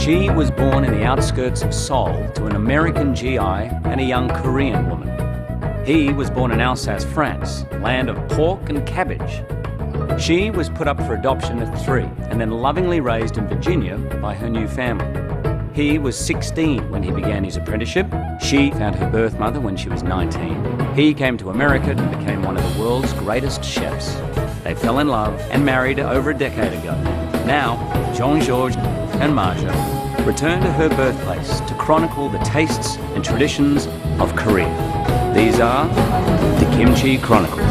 She was born in the outskirts of Seoul to an American GI and a young Korean woman. He was born in Alsace, France, land of pork and cabbage. She was put up for adoption at 3 and then lovingly raised in Virginia by her new family. He was 16 when he began his apprenticeship. She found her birth mother when she was 19. He came to America and became one of the world's greatest chefs. They fell in love and married over a decade ago. Now, Jean-Georges and Marja return to her birthplace to chronicle the tastes and traditions of Korea. These are the Kimchi Chronicles.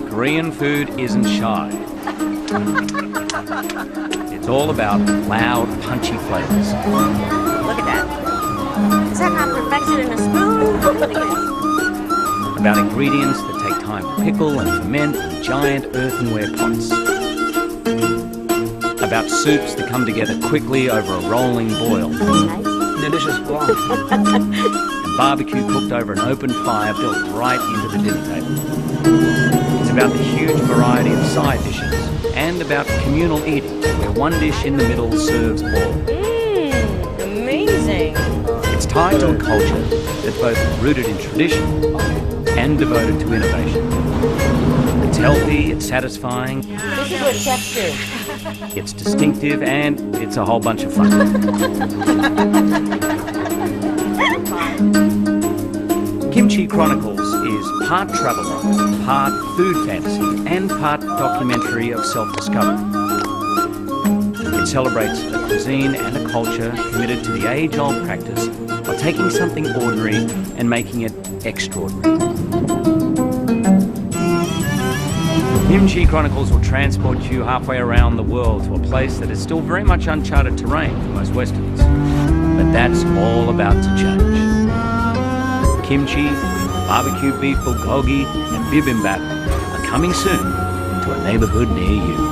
Korean food isn't shy. It's all about loud, punchy flavors. Look at that. Is that not perfection in a spoon? Look at this. About ingredients that take time to pickle and ferment in giant earthenware pots. About soups that come together quickly over a rolling boil. Nice. Delicious broth. And barbecue cooked over an open fire built right into the dinner table. It's about the huge variety of side dishes and about communal eating, where one dish in the middle serves all. Amazing. It's tied to a culture that's both rooted in tradition and devoted to innovation. It's healthy, it's satisfying, This is what chefs do. it's distinctive, and it's a whole bunch of fun. Kimchi Chronicles is part travelogue, part food fantasy, and part documentary of self-discovery. It celebrates a cuisine and a culture committed to the age-old practice of taking something ordinary and making it extraordinary. Kimchi Chronicles will transport you halfway around the world to a place that is still very much uncharted terrain for most Westerns. But that's all about to change. Kimchi, barbecue beef bulgogi, and bibimbap are coming soon to a neighborhood near you.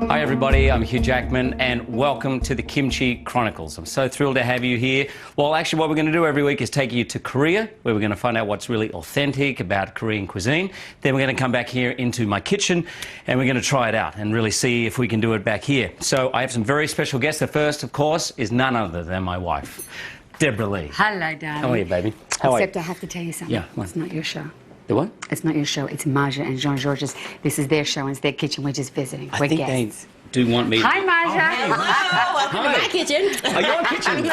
Hi everybody, I'm Hugh Jackman and welcome to the Kimchi Chronicles. I'm so thrilled to have you here. Well, actually what we're going to do every week is take you to Korea, where we're going to find out what's really authentic about Korean cuisine. Then we're going to come back here into my kitchen and we're going to try it out and really see if we can do it back here. So I have some very special guests. The first, of course, is none other than my wife, Deborah Lee. Hello, darling. How are you, baby? How are you? Except I have to tell you something. Yeah, what? It's not your show. The what? It's not your show. It's Marja and Jean-Georges. This is their show and it's their kitchen. We're just visiting. I We're think guests. they do want me. Hi, Marja. Hello, welcome to my kitchen. Are you on kitchen?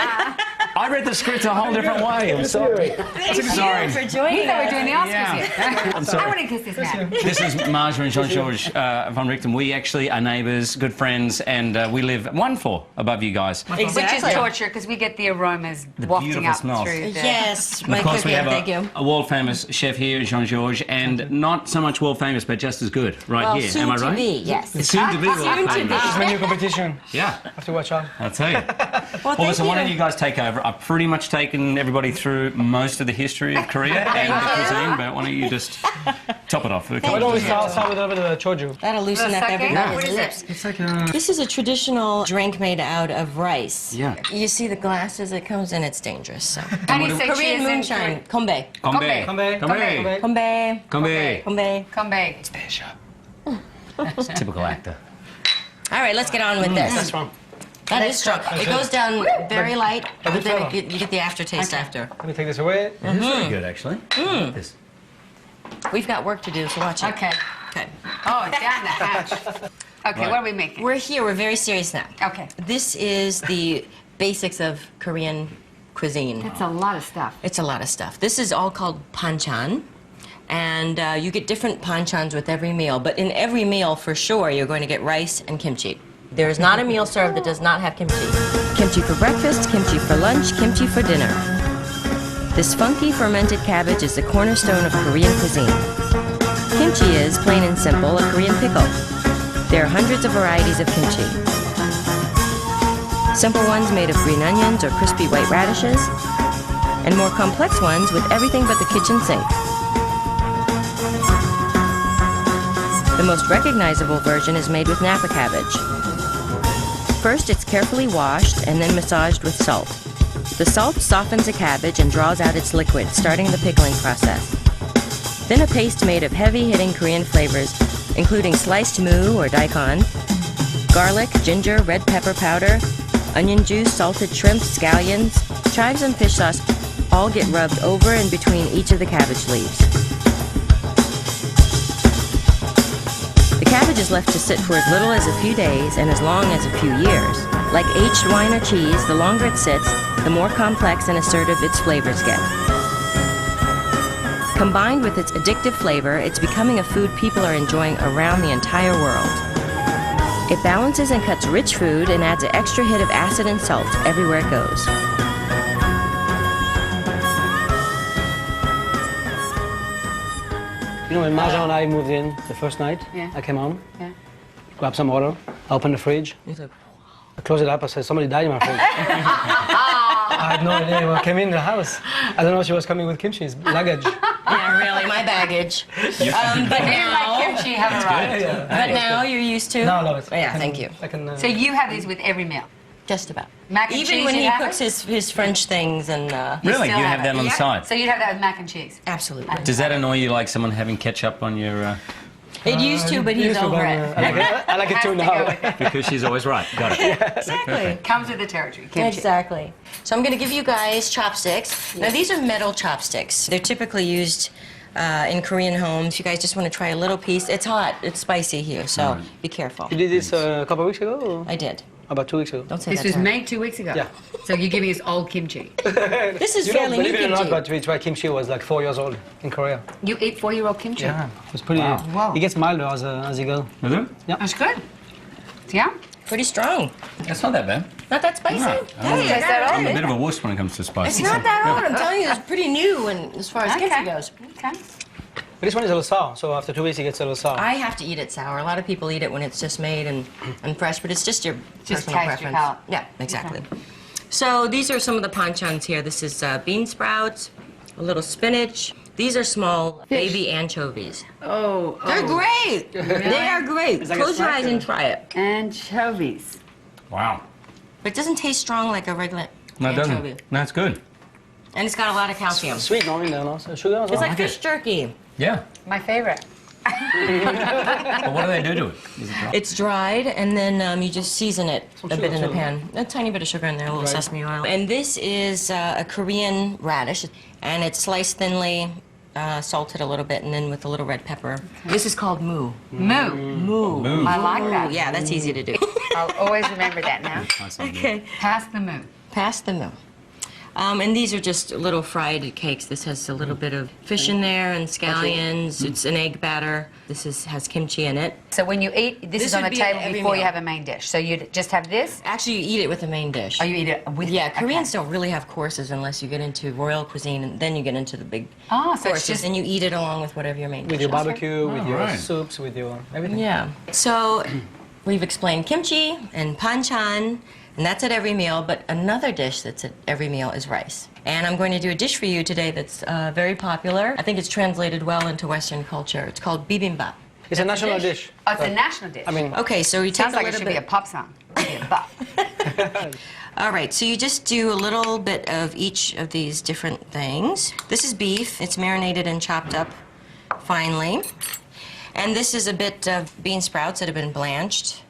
I read the script a whole different way. I'm sorry. Thank you Sorry. for joining We thought we were doing the Oscars Yeah. here. I'm sorry. I want to kiss this man. This is Marja and Jean-Georges von Richten. We actually are neighbours, good friends, and we live one floor above you guys. Which is torture because we get the aromas wafting beautiful up smells. through the... Yes, And my of course, we cooking, have thank you. a world-famous chef here, Jean-Georges, and not so much world-famous, but just as good right Well, here. soon Am I to right? be, yes. It's soon to be world-famous. This is my new competition. Yeah, Have to watch out. I'll tell you. Well, Well, listen, why thank don't you guys take over? I've pretty much taken everybody through most of the history of Korea and the cuisine, but why don't you just top it off? Why don't we start with a little bit of choju? That'll loosen up sake? everybody's What is lips. It's like This is a traditional drink made out of rice. Yeah. You see the glasses it comes in, it's dangerous. So. How do you say Korean cheers in moonshine, kombae. Konbae. Konbae. Konbae. Kombae. Konbae. Kombae. Come back. Typical actor. All right, let's get on with this. That's strong. That is strong. It goes down very light, but good then flavor. you get the aftertaste after. Let me take this away. It's very good, actually. This. We've got work to do, so watch it. Okay. Okay. Oh, it's down the hatch. Okay, Right. what are we making? We're here. We're very serious now. Okay. This is the basics of Korean cuisine. That's a lot of stuff. It's a lot of stuff. This is all called banchan. And you get different banchans with every meal. But in every meal, for sure, you're going to get rice and kimchi. There is not a meal served that does not have kimchi. Kimchi for breakfast, kimchi for lunch, kimchi for dinner. This funky fermented cabbage is the cornerstone of Korean cuisine. Kimchi is, plain and simple, a Korean pickle. There are hundreds of varieties of kimchi. Simple ones made of green onions or crispy white radishes, and more complex ones with everything but the kitchen sink. The most recognizable version is made with Napa cabbage. First, it's carefully washed and then massaged with salt. The salt softens the cabbage and draws out its liquid, starting the pickling process. Then a paste made of heavy-hitting Korean flavors, including sliced mu or daikon, garlic, ginger, red pepper powder, onion juice, salted shrimp, scallions, chives, and fish sauce all get rubbed over and between each of the cabbage leaves. The cabbage is left to sit for as little as a few days and as long as a few years. Like aged wine or cheese, the longer it sits, the more complex and assertive its flavors get. Combined with its addictive flavor, it's becoming a food people are enjoying around the entire world. It balances and cuts rich food and adds an extra hit of acid and salt everywhere it goes. You know, when Marjan and I moved in the first night, I came home, grabbed some water, opened the fridge. I closed it up, I said, somebody died in my fridge. I had no idea what came in the house. I don't know if she was coming with Kimchi's luggage. Yeah, really, my baggage. But now, Kimchi have arrived. but now you're used to. No, I love it. Yeah, thank you. I can, So you have these with every meal? Just about. Mac and Even cheese when you he have cooks it? his French things and. Really? You still have that on the Yeah. side? So you'd have that with mac and cheese? Absolutely. Does that annoy you, like someone having ketchup on your... It used to, but he's used to, over but, it. I like it Has too to go now. with it. because she's always right. Got it. Exactly. Comes with the territory, kimchi. Exactly. So I'm going to give you guys chopsticks. Now these are metal chopsticks. They're typically used in Korean homes. You guys just want to try a little piece. It's hot. It's spicy here, so be careful. You did this a couple of weeks ago? Or I did. about 2 weeks ago? Don't say This that was to her. made 2 weeks ago? Yeah. So you're giving us old kimchi. This is You know, fairly new believe it or not, kimchi. but we tried kimchi was like 4 years old in Korea. You eat 4-year-old kimchi? Yeah, it was pretty. Wow. It gets milder as you go. Is it? That's good. Yeah? Pretty strong. That's not that bad. Not that spicy. No. Hey, I'm a bit of a wuss when it comes to spice. It's not that hard. I'm telling you, it's pretty new and as far as kimchi goes. Okay. But this one is a little sour, so after 2 weeks it gets a little sour. I have to eat it sour. A lot of people eat it when it's just made and fresh, but it's just your Just personal taste your preference. palate. Yeah, exactly. So these are some of the panchans here. This is bean sprouts, a little spinach. These are small baby anchovies. Oh, They're great. They are great. like a Close your snack eyes and try it. Anchovies. Wow. But it doesn't taste strong like a regular No, it anchovy. doesn't. No, it's good. And it's got a lot of calcium. Sweet, no, in there, no? So sugar as well. It's like fish jerky. Yeah. My favorite. But what do they do to it? Is it dry? It's dried, and then you just season it a bit in the too. pan. A tiny bit of sugar in there, a little Right. sesame oil. And this is a Korean radish, and it's sliced thinly, salted a little bit, and then with a little red pepper. This is called mu. Moo. Moo. I like that. Yeah, that's easy to do. I'll always remember that now. Okay. Pass the moo. Pass the mu. And these are just little fried cakes. This has a little bit of fish in there and scallions. It's an egg batter. This has kimchi in it. So when you eat, this is on would the be at table every before you meal. have a main dish. So you just have this, Actually, you eat it with the main dish. or you eat it with Yeah, okay. Koreans don't really have courses unless you get into royal cuisine, and then you get into the big Oh, so it's courses, just and you eat it along with whatever your main With dish your is. barbecue, with your right. soups, with your everything. Yeah. So we've explained kimchi and panchan, and that's at every meal, but another dish that's at every meal is rice. And I'm going to do a dish for you today that's very popular. I think it's translated well into Western culture. It's called bibimbap. It's a national dish. Oh, it's a national dish. I mean, Okay, so you take sounds a like it little should be a bit. pop song. Be a bop. All right, so you just do a little bit of each of these different things. This is beef. It's marinated and chopped up finely. And this is a bit of bean sprouts that have been blanched.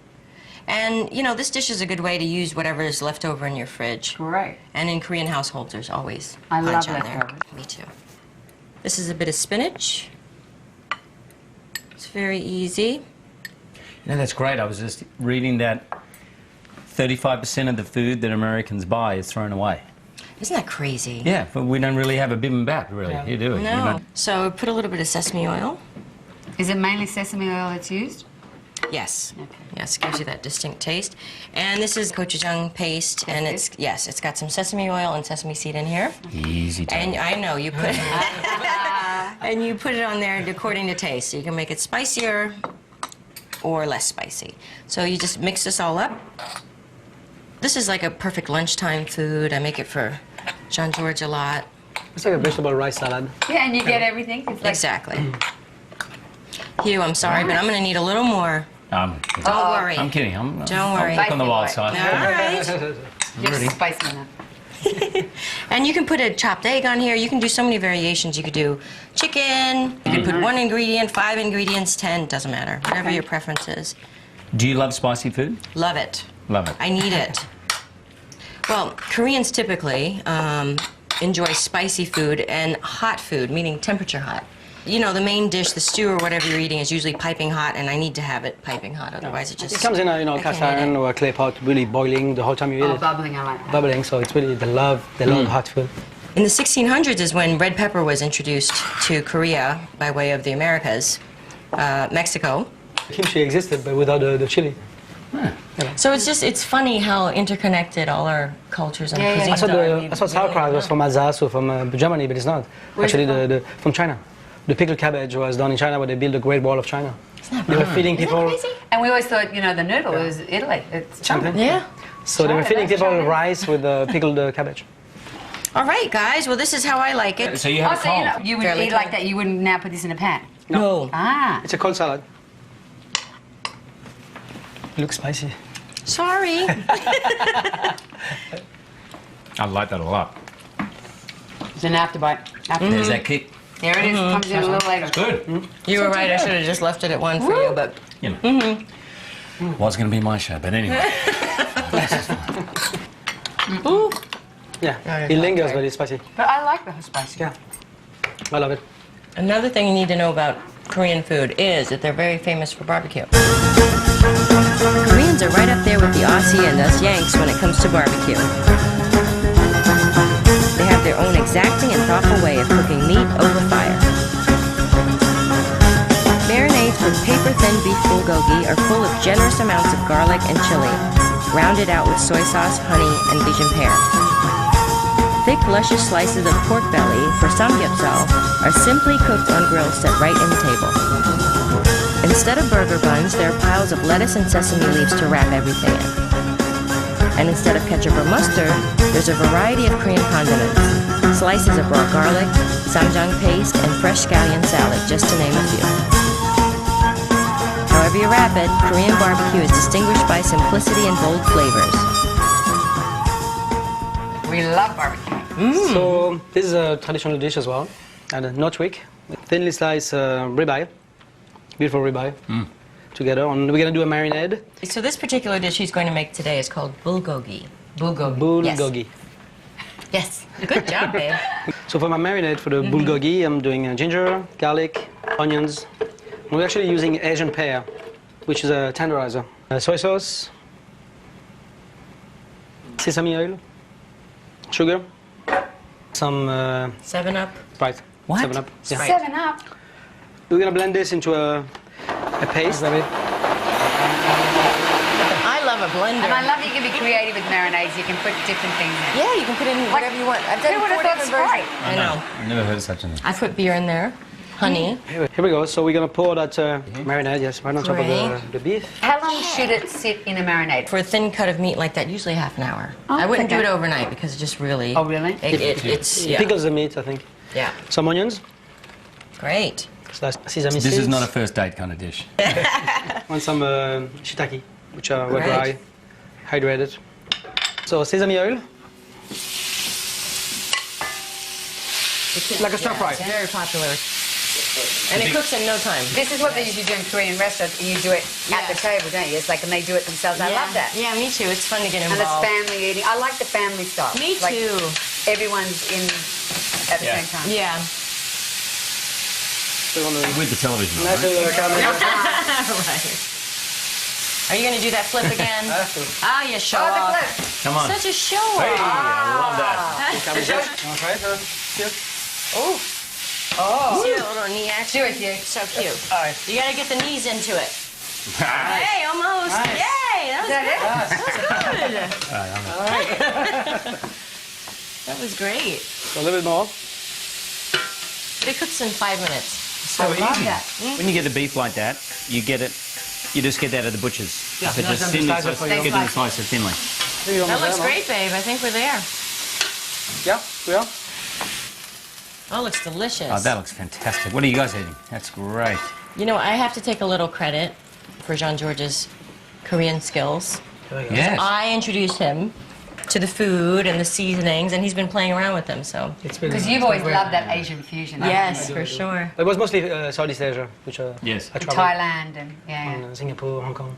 And, you know, this dish is a good way to use whatever is left over in your fridge. Great. And in Korean households, there's always I love panchan there. leftovers. Me too. This is a bit of spinach. It's very easy. You know, that's great. I was just reading that 35% of the food that Americans buy is thrown away. Isn't that crazy? Yeah, but we don't really have a bibimbap, really. Yeah. You do it. You No. don't- So put a little bit of sesame oil. Is it mainly sesame oil that's used? Yes. Yes, gives you that distinct taste. And this is gochujang paste, and it's it's got some sesame oil and sesame seed in here. Easy to And I know you put and you put it on there according to taste. So you can make it spicier or less spicy. So you just mix this all up. This is like a perfect lunchtime food. I make it for Jean-Georges a lot. It's like a vegetable rice salad. Yeah, and you get everything. It's like, Exactly. Hugh, I'm sorry, but I'm going to need a little more. Don't worry. I'm kidding. Don't worry. I'm on the wild side. All right. you're spicy enough. And you can put a chopped egg on here. You can do so many variations. You could do chicken. You could put 1 ingredient, 5 ingredients, 10. Doesn't matter. Whatever your preference is. Do you love spicy food? Love it. Love it. I need it. Well, Koreans typically enjoy spicy food and hot food, meaning temperature hot. You know, the main dish, the stew or whatever you're eating, is usually piping hot, and I need to have it piping hot. Otherwise, it just... It comes in a I can't cast eat iron it. or a clay pot, really boiling the whole time you eat Oh, it. bubbling, I like that. Bubbling, so it's really, they love hot food. In the 1600s is when red pepper was introduced to Korea by way of the Americas, Mexico. Kimchi existed, but without the chili. So it's funny how interconnected all our cultures and I cuisines thought sauerkraut was from Alsace or from Germany, but it's not. Actually, from China. The pickled cabbage was done in China, where they built the Great Wall of China. They were feeding people. And we always thought, you know, the noodle was Italy. It's China. Yeah. So they were feeding that's people China. rice with pickled cabbage. All right, guys. Well, this is how I like it. So you have a So, you know, cold. you would Fairly eat like cold. that, you wouldn't now put this in a pan. No. Ah. It's a cold salad. It looks spicy. Sorry. I like that a lot. It's an afterbite. There's that kick. There it is. Comes in a little later. Good. You were right. I should have just left it at 1 for you, but You know. Was going to be my show, but anyway. Yeah, it lingers, but it's spicy. But I like the spicy. Yeah, I love it. another thing you need to know about Korean food is that they're very famous for barbecue. Koreans are right up there with the Aussie and us Yanks when it comes to barbecue. They have their own exacting and thoughtful way of cooking meat over fire. Marinades with paper-thin beef bulgogi are full of generous amounts of garlic and chili, rounded out with soy sauce, honey, and bijinpare. Thick, luscious slices of pork belly for samgyeopsal are simply cooked on grills set right in the table. Instead of burger buns, there are piles of lettuce and sesame leaves to wrap everything in. And instead of ketchup or mustard, there's a variety of Korean condiments, slices of raw garlic, samjang paste, and fresh scallion salad, just to name a few. However you wrap it, Korean barbecue is distinguished by simplicity and bold flavors. We love barbecue. So this is a traditional dish as well, and a notwick, thinly sliced ribeye, beautiful ribeye, together. And we're gonna do a marinade. So this particular dish he's going to make today is called bulgogi. Bulgogi. Yes. Good job, babe. So for my marinade for the bulgogi, I'm doing ginger, garlic, onions. And we're actually using Asian pear, which is a tenderizer. Soy sauce, sesame oil, sugar, some 7-Up. Sprite. What? 7-Up. Yeah. Sprite. 7-Up. We're gonna blend this into a paste. I love a blender. And I love you can be creative with marinades. You can put different things in. Yeah, you can put in whatever you want. I've done Who would have 4 thought different versions. Sprite? I know. I've never heard of such a thing. I put beer in there, honey. Here we go. So we're gonna pour that marinade, yes, right on top of Great. the beef. How long should it sit in a marinade? For a thin cut of meat like that, usually half an hour. Oh, I wouldn't do okay. it overnight because it just really... Oh, really? It's, It yeah. pickles the meat, I think. Yeah. Some onions. Great. So that's sesame seeds. This is not a first date kind of dish. And some shiitake, which are Great. dry, hydrated. So sesame oil. Like a stir fry. It's very popular. And it cooks in no time. This is what they usually do in Korean restaurants. You do it at the table, don't you? It's like, and they do it themselves. I love that. Yeah, me too. It's fun to get And it's involved. family eating. I like the family style. Me Like, too. everyone's in at the Yeah. same time. Yeah. With the television on, Nice right? little caramel. Right. Are you going to do that flip again? Ah, you show Oh, the off. flip. Come on. Such a show Hey, off. I love that. Oh. See a little knee action? Do it, Hugh. So cute. All right. You got to get the knees into it. Hey, almost. Nice. Yay, that was Is that good. That was great. So a little bit more. But it cooks in 5 minutes. So I love easy. that. When you get the beef like that, you get it You just get that at the butcher's. Yeah, So just thin thinly slice it for you. get them slice it thinly. That looks great, babe. I think we're there. Yeah, we are. Oh, it looks delicious. Oh, that looks fantastic. What are you guys eating? That's great. You know, I have to take a little credit for Jean-Georges' Korean skills. Yes. I introduced him to the food and the seasonings, and he's been playing around with them, so. Because you've always loved that Asian fusion. Yes, for sure. It was mostly Southeast Asia, which Yes. I traveled Thailand and, yeah. on Singapore, Hong Kong.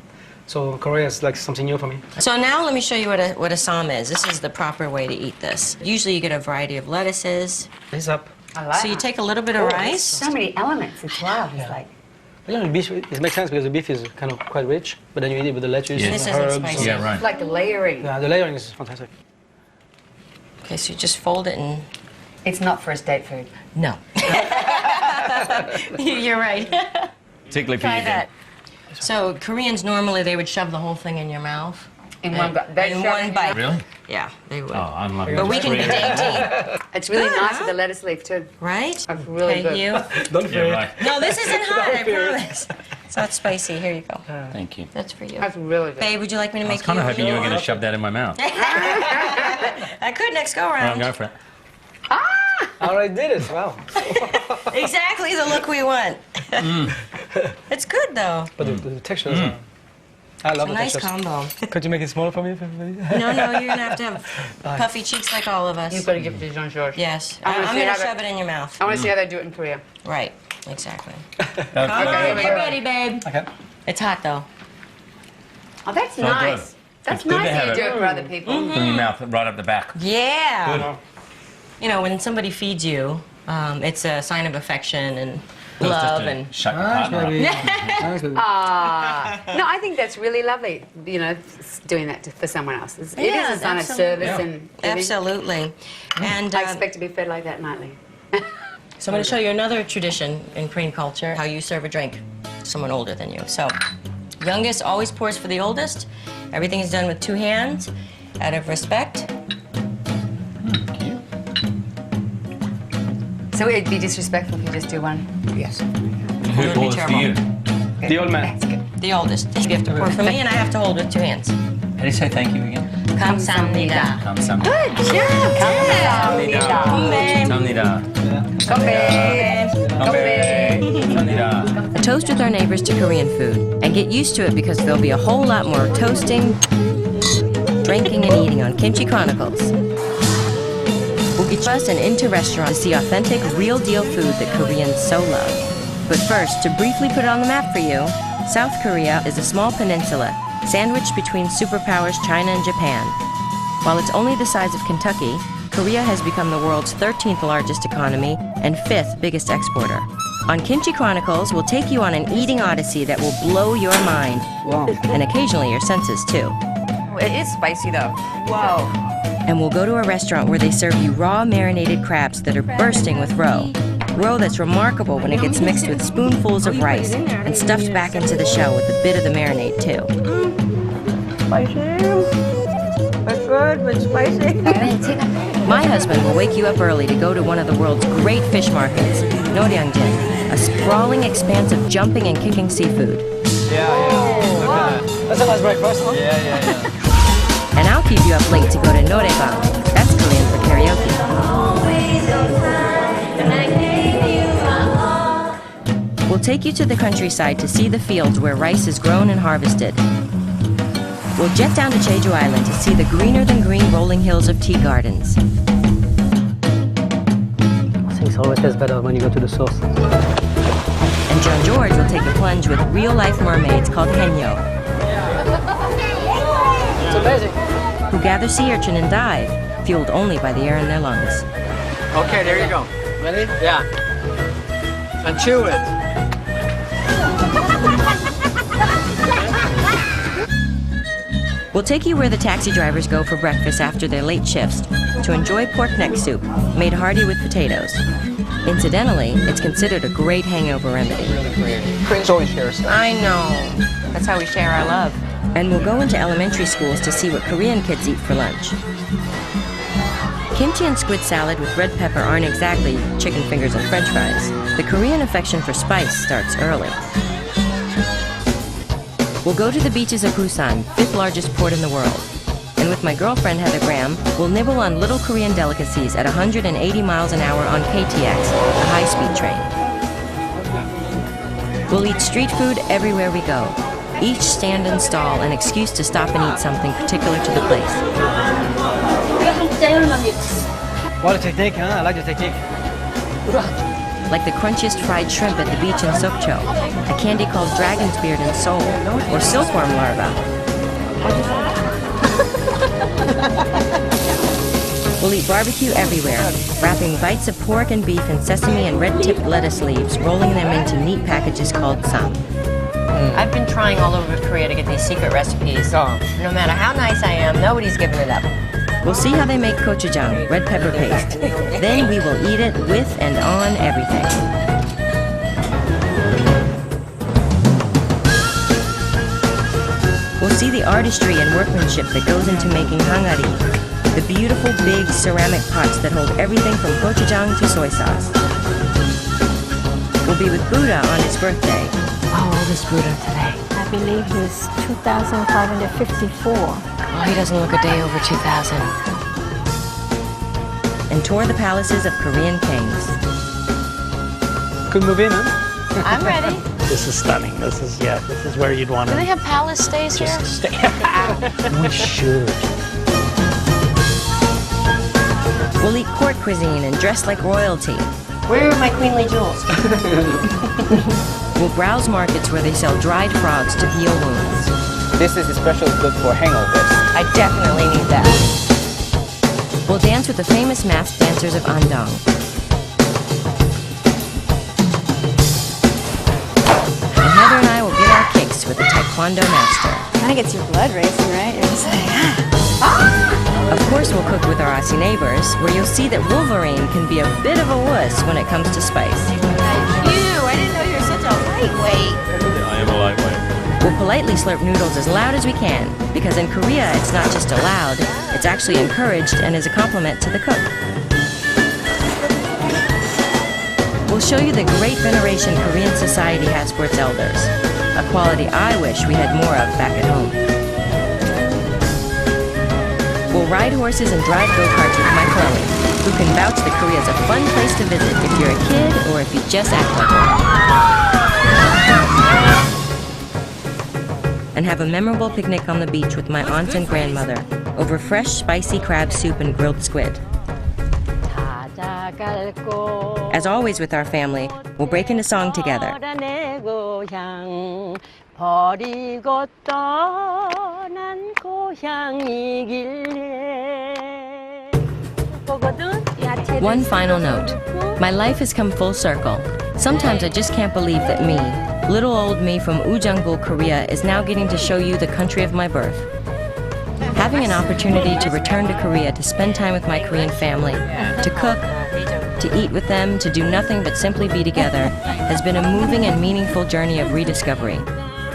So Korea is like something new for me. So now let me show you what a sam is. This is the proper way to eat this. Usually you get a variety of lettuces. This up. I like So you that. take a little bit of rice. So many elements as well. It's like, But, you know, beef, it makes sense because the beef is kind of quite rich, but then you eat it with the lettuce, Yeah. This the isn't herbs. spicy. Yeah, right. it's like the layering. Yeah, the layering is fantastic. Okay, so you just fold it and... It's not first date food. No. You're right. Particularly for Try you, that. So Koreans normally they would shove the whole thing in your mouth. In one bite. They In shove one it- bite. Really? Yeah, they would. Oh, I'm loving But we can be dainty, It's really nice with the lettuce leaf too. right? That's really Okay, good. you. Don't Yeah, fear right. No, this isn't hot, I promise. It's not spicy. Here you go. Thank you. That's for you. That's really good. Babe, would you like me to I make was kind of you? hoping you were going to shove that in my mouth. I could next go Well, I'm around. going for it. I already did it, wow. Exactly the look we want. It's good though. But the textures are... I love A the nice textures. combo. Could you make it smaller for me? No, you're gonna have to have puffy cheeks like all of us. You've got to give it to Jean-Georges. Yes, I wanna I'm see gonna how that- shove it in your mouth. I want to see how they do it in Korea. Right, exactly. Okay. Come on, here we get go. ready, babe. Okay. It's hot though. Oh, that's So nice. good. That's It's good nice to that you have do it. it for other people. In your mouth, right up the back. Yeah. Good. You know, when somebody feeds you, it's a sign of affection and Just love to and. shut your Nice, partner up. baby. Nice, baby. No, I think that's really lovely, you know, doing that for someone else. It Yeah, is a sign of absolutely. service Yeah. and giving. Absolutely. And I expect to be fed like that nightly. so I'm going to show you another tradition in Korean culture, how you serve a drink to someone older than you. So, youngest always pours for the oldest. Everything is done with 2 hands, out of respect. So it'd be disrespectful if you just do one. Yes. Who be pours for terrible. you? The old man. That's good. The oldest. You have to pour for me, and I have to hold with 2 hands. How do you say thank you again? 감사합니다. 감사합니다. Good job. 감사합니다. 감사합니다. 감사합니다. Toast with our neighbors to Korean food, and get used to it because there'll be a whole lot more toasting, drinking, and eating on Kimchi Chronicles. We'll get us and into restaurants to see authentic, real-deal food that Koreans so love. But first, to briefly put it on the map for you, South Korea is a small peninsula sandwiched between superpowers China and Japan. While it's only the size of Kentucky, Korea has become the world's 13th largest economy and 5th biggest exporter. On Kimchi Chronicles, we'll take you on an eating odyssey that will blow your mind, Wow. and occasionally your senses too. It is spicy though. Whoa. And we'll go to a restaurant where they serve you raw marinated crabs that are bursting with roe. Roe that's remarkable when it gets mixed with spoonfuls of rice and stuffed back into the shell with a bit of the marinade too. My husband will wake you up early to go to one of the world's great fish markets, Noryangjin, a sprawling expanse of jumping and kicking seafood. Yeah. Look at that. That's a nice breakfast, huh? Yeah. And I'll keep you up late to go to Norebang. That's Korean for karaoke. We'll take you to the countryside to see the fields where rice is grown and harvested. We'll jet down to Jeju Island to see the greener-than-green rolling hills of tea gardens. I think it always tastes better when you go to the source. And Jean-Georges will take a plunge with real-life mermaids called henyo, It's amazing. who gather sea urchin and dive, fueled only by the air in their lungs. Okay, there you go. Ready? Yeah. And chew it. We'll take you where the taxi drivers go for breakfast after their late shifts to enjoy pork neck soup, made hearty with potatoes. Incidentally, it's considered a great hangover remedy. Koreans always share stuff. I know. That's how we share our love. And we'll go into elementary schools to see what Korean kids eat for lunch. Kimchi and squid salad with red pepper aren't exactly chicken fingers and french fries. The Korean affection for spice starts early. We'll go to the beaches of Busan, 5th largest port in the world. And with my girlfriend Heather Graham, we'll nibble on little Korean delicacies at 180 miles an hour on KTX, a high-speed train. We'll eat street food everywhere we go. Each stand and stall an excuse to stop and eat something particular to the place. What a technique, huh? I like the technique. Like the crunchiest fried shrimp at the beach in Sokcho, a candy called dragon's beard in Seoul, or silkworm larva. We'll eat barbecue everywhere, wrapping bites of pork and beef in sesame and red-tipped lettuce leaves, rolling them into neat packages called sam. I've been trying all over Korea to get these secret recipes. No matter how nice I am, nobody's giving it up. We'll see how they make gochujang, red pepper paste. Then we will eat it with and on everything. We'll see the artistry and workmanship that goes into making hangari, the beautiful big ceramic pots that hold everything from gochujang to soy sauce. We'll be with Buddha on his birthday. How old is Buddha today? I believe he's 2,554. Oh, he doesn't look a day over 2,000. And tour the palaces of Korean kings. Could move in, huh? I'm ready. This is stunning. This is where you'd want to. Do they have palace stays here? Stay. We should. We'll eat court cuisine and dress like royalty. Where are my queenly jewels? We'll browse markets where they sell dried frogs to heal wounds. This is especially good for hangovers. I definitely need that. We'll dance with the famous masked dancers of Andong. And Heather and I will get our kicks with the Taekwondo master. Kind of gets your blood racing, right? You're just like, Of course, we'll cook with our Aussie neighbors, where you'll see that Wolverine can be a bit of a wuss when it comes to spice. I didn't know you were such a lightweight. I am a lightweight. We'll politely slurp noodles as loud as we can, because in Korea it's not just allowed, it's actually encouraged and is a compliment to the cook. We'll show you the great veneration Korean society has for its elders, a quality I wish we had more of back at home. We'll ride horses and drive go-karts with my Chloe, who can vouch that Korea's a fun place to visit if you're a kid or if you just act like one. And have a memorable picnic on the beach with my aunt and grandmother over fresh, spicy crab soup and grilled squid. As always with our family, we'll break into song together. One final note. My life has come full circle. Sometimes I just can't believe that me, little old me from Ujeongbul, Korea, is now getting to show you the country of my birth. Having an opportunity to return to Korea to spend time with my Korean family, to cook, to eat with them, to do nothing but simply be together, has been a moving and meaningful journey of rediscovery.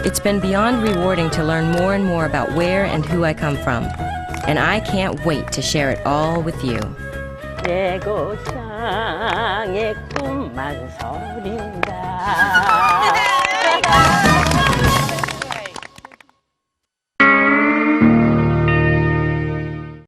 It's been beyond rewarding to learn more and more about where and who I come from. And I can't wait to share it all with you. 내 고향의 꿈만 서린다.